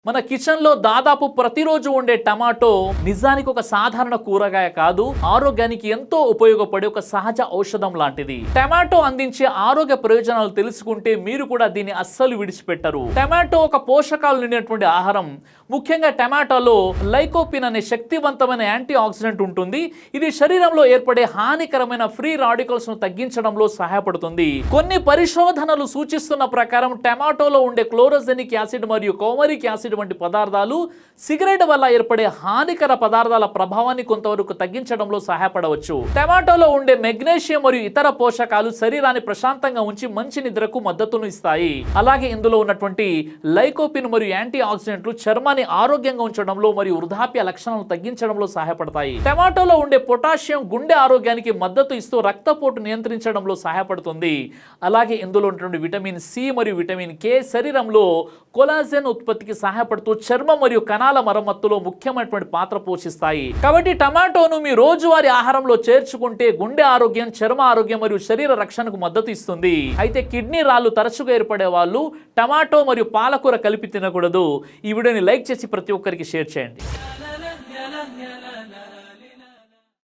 మన కిచెన్లో దాదాపు ప్రతిరోజు ఉండే టమాటో నిజానికి ఒక సాధారణ కూరగాయ కాదు, ఆరోగ్యానికి ఎంతో ఉపయోగపడే ఒక సహజ ఔషధం లాంటిది. టమాటో అందించే ఆరోగ్య ప్రయోజనాలు తెలుసుకుంటే మీరు కూడా దీన్ని అస్సలు విడిచిపెట్టరు. టమాటో ఒక పోషకాలు నిండినటువంటి ఆహారం. ముఖ్యంగా టమాటోలో లైకోపిన్ అనే శక్తివంతమైన యాంటీ ఆక్సిడెంట్ ఉంటుంది. ఇది శరీరంలో ఏర్పడే హానికరమైన ఫ్రీ రాడికల్స్ ను తగ్గించడంలో సహాయపడుతుంది. కొన్ని పరిశోధనలు సూచిస్తున్న ప్రకారం టమాటోలో ఉండే క్లోరోజెనిక్ యాసిడ్ మరియు కోమరిక్ యాసిడ్ వంటి పదార్థాలు సిగరెట్ వల్ల ఏర్పడే హానికర పదార్థాల ప్రభావాన్ని కొంతవరకు తగ్గించడంలో సహాయపడవచ్చు. టమాటోలో ఉండే మెగ్నీషియం మరియు ఇతర పోషకాలు శరీరాన్ని ప్రశాంతంగా ఉంచి మంచి నిద్రకు మద్దతును ఇస్తాయి. అలాగే ఇందులో ఉన్నటువంటి లైకోపిన్ మరియు యాంటీ ఆక్సిడెంట్లు చర్మాన్ని ఆరోగ్యంగా ఉంచడంలో మరియు వృద్ధాప్య లక్షణాలను తగ్గించడంలో సహాయపడతాయి. టమాటోలో ఉండే పొటాషియం గుండె ఆరోగ్యానికి మద్దతు ఇస్తూ రక్తపోటు నియంత్రించడంలో సహాయపడుతుంది. అలాగే ఇందులో ఉన్నటువంటి విటమిన్ సి మరియు విటమిన్ కే శరీరంలో కొలాజెన్ ఉత్పత్తికి సహాయపడుతూ చర్మం మరియు కణాల మరమ్మతులో ముఖ్యమైనటువంటి పాత్ర పోషిస్తాయి. కాబట్టి టమాటోను మీ రోజువారీ ఆహారంలో చేర్చుకుంటే గుండె ఆరోగ్యం, చర్మ ఆరోగ్యం మరియు శరీర రక్షణకు మద్దతు ఇస్తుంది. అయితే కిడ్నీ రాళ్ళు తరచుగా ఏర్పడే వాళ్ళు టమాటో మరియు పాలకూర కలిపి తినకూడదు. ఈ వీడియోని లైక్ చేసి ప్రతి ఒక్కరికి షేర్ చేయండి.